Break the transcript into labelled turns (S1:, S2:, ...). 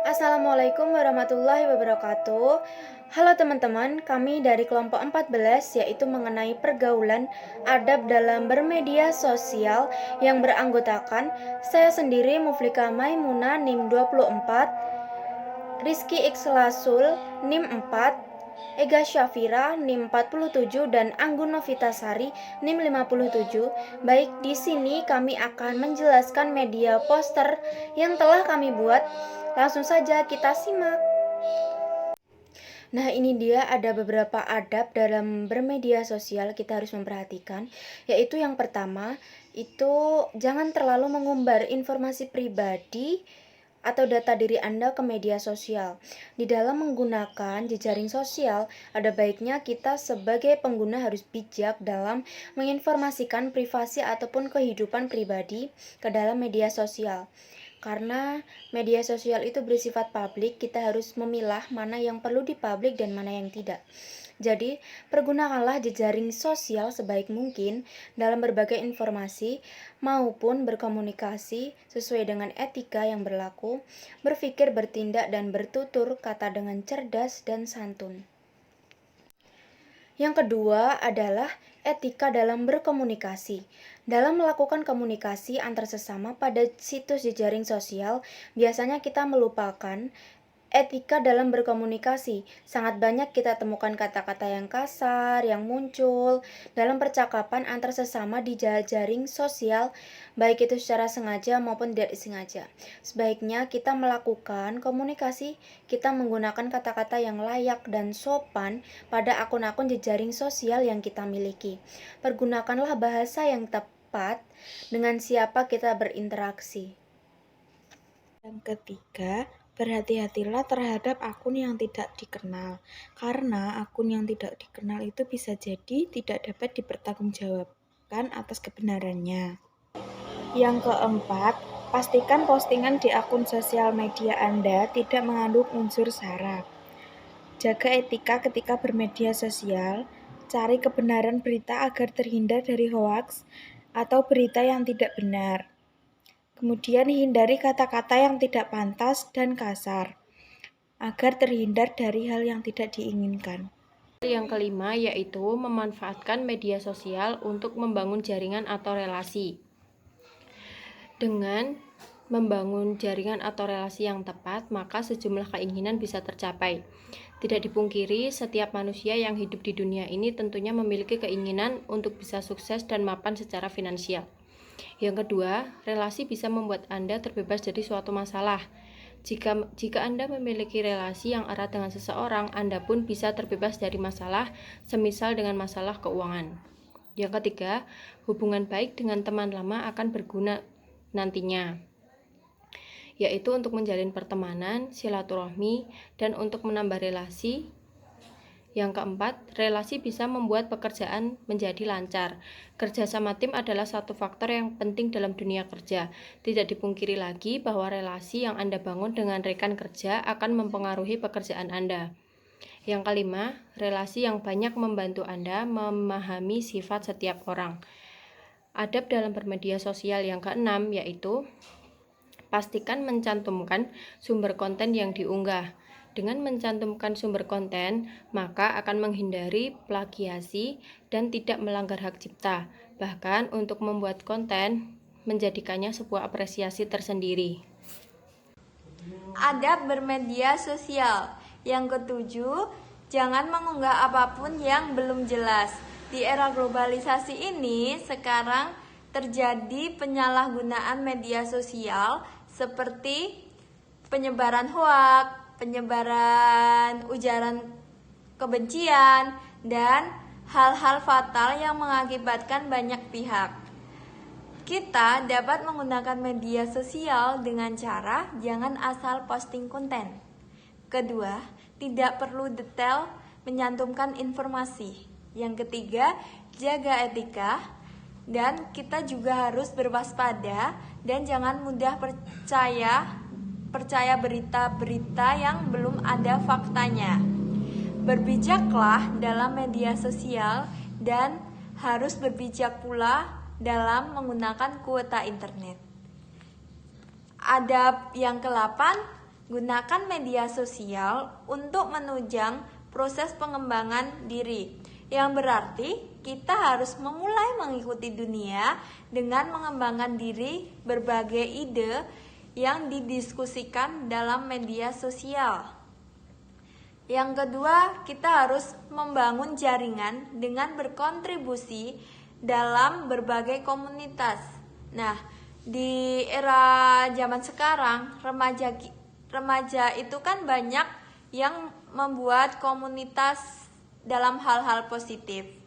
S1: Assalamualaikum warahmatullahi wabarakatuh. Halo teman-teman, kami dari kelompok 14 yaitu mengenai pergaulan adab dalam bermedia sosial yang beranggotakan saya sendiri Muflika Maimuna NIM 24, Rizky Ikslasul NIM 4, Ega Syafira NIM 47 dan Anggun Novitasari NIM 57. Baik, di sini kami akan menjelaskan media poster yang telah kami buat. Langsung saja kita simak. Nah, ini dia ada beberapa adab dalam bermedia sosial kita harus memperhatikan, yaitu yang pertama, itu jangan terlalu mengumbar informasi pribadi atau data diri Anda ke media sosial. Di dalam menggunakan jejaring sosial, ada baiknya kita sebagai pengguna harus bijak dalam menginformasikan privasi ataupun kehidupan pribadi ke dalam media sosial. Karena media sosial itu bersifat publik, kita harus memilah mana yang perlu dipublik dan mana yang tidak. Jadi, pergunakanlah jejaring sosial sebaik mungkin dalam berbagai informasi maupun berkomunikasi sesuai dengan etika yang berlaku, berpikir, bertindak, dan bertutur kata dengan cerdas dan santun. Yang kedua adalah etika dalam berkomunikasi. Dalam melakukan komunikasi antar sesama pada situs jejaring sosial, biasanya kita melupakan etika dalam berkomunikasi. Sangat banyak kita temukan kata-kata yang kasar, yang muncul dalam percakapan antar sesama di jejaring sosial, baik itu secara sengaja maupun tidak disengaja. Sebaiknya kita melakukan komunikasi, kita menggunakan kata-kata yang layak dan sopan pada akun-akun jejaring sosial yang kita miliki. Pergunakanlah bahasa yang tepat dengan siapa kita berinteraksi.
S2: Yang ketiga, berhati-hatilah terhadap akun yang tidak dikenal, karena akun yang tidak dikenal itu bisa jadi tidak dapat dipertanggungjawabkan atas kebenarannya. Yang keempat, pastikan postingan di akun sosial media Anda tidak mengandung unsur sara. Jaga etika ketika bermedia sosial, cari kebenaran berita agar terhindar dari hoaks atau berita yang tidak benar. Kemudian hindari kata-kata yang tidak pantas dan kasar, agar terhindar dari hal yang tidak diinginkan.
S3: Yang kelima yaitu memanfaatkan media sosial untuk membangun jaringan atau relasi. Dengan membangun jaringan atau relasi yang tepat, maka sejumlah keinginan bisa tercapai. Tidak dipungkiri, setiap manusia yang hidup di dunia ini tentunya memiliki keinginan untuk bisa sukses dan mapan secara finansial. Yang kedua, relasi bisa membuat Anda terbebas dari suatu masalah. Jika Anda memiliki relasi yang erat dengan seseorang, Anda pun bisa terbebas dari masalah, semisal dengan masalah keuangan. Yang ketiga, hubungan baik dengan teman lama akan berguna nantinya, yaitu untuk menjalin pertemanan, silaturahmi, dan untuk menambah relasi. Yang keempat, relasi bisa membuat pekerjaan menjadi lancar. Kerjasama tim adalah satu faktor yang penting dalam dunia kerja. Tidak dipungkiri lagi bahwa relasi yang Anda bangun dengan rekan kerja akan mempengaruhi pekerjaan Anda. Yang kelima, relasi yang banyak membantu Anda memahami sifat setiap orang. Adab dalam bermedia sosial yang keenam yaitu pastikan mencantumkan sumber konten yang diunggah. Dengan mencantumkan sumber konten, maka akan menghindari plagiasi dan tidak melanggar hak cipta. Bahkan untuk membuat konten, menjadikannya sebuah apresiasi tersendiri.
S4: Adab bermedia sosial. Yang ketujuh, jangan mengunggah apapun yang belum jelas. Di era globalisasi ini, sekarang terjadi penyalahgunaan media sosial seperti penyebaran hoaks, penyebaran ujaran kebencian, dan hal-hal fatal yang mengakibatkan banyak pihak. Kita dapat menggunakan media sosial dengan cara jangan asal posting konten. Kedua, tidak perlu detail menyantumkan informasi. Yang ketiga, jaga etika. Dan kita juga harus berwaspada dan jangan mudah percaya berita-berita yang belum ada faktanya. Berbijaklah dalam media sosial dan harus berbijak pula dalam menggunakan kuota internet. Adab yang ke-8, Gunakan media sosial untuk menunjang proses pengembangan diri, yang berarti kita harus memulai mengikuti dunia dengan mengembangkan diri berbagai ide yang didiskusikan dalam media sosial. Yang kedua, kita harus membangun jaringan dengan berkontribusi dalam berbagai komunitas. Nah, di era zaman sekarang, remaja itu kan banyak yang membuat komunitas dalam hal-hal positif.